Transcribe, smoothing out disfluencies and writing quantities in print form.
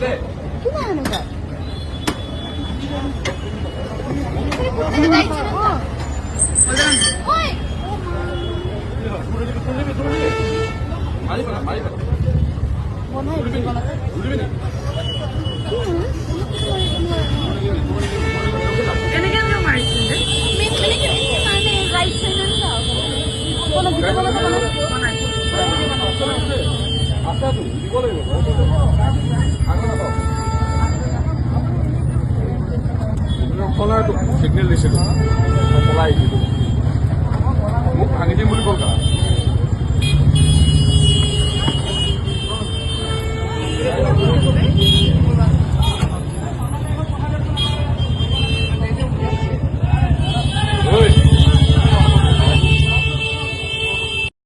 কিমান এনেকুৱা সিগনেল দিছিলোঁ পলাই আহিছিলোঁ মোক ভাঙি দিম বুলি ক'ল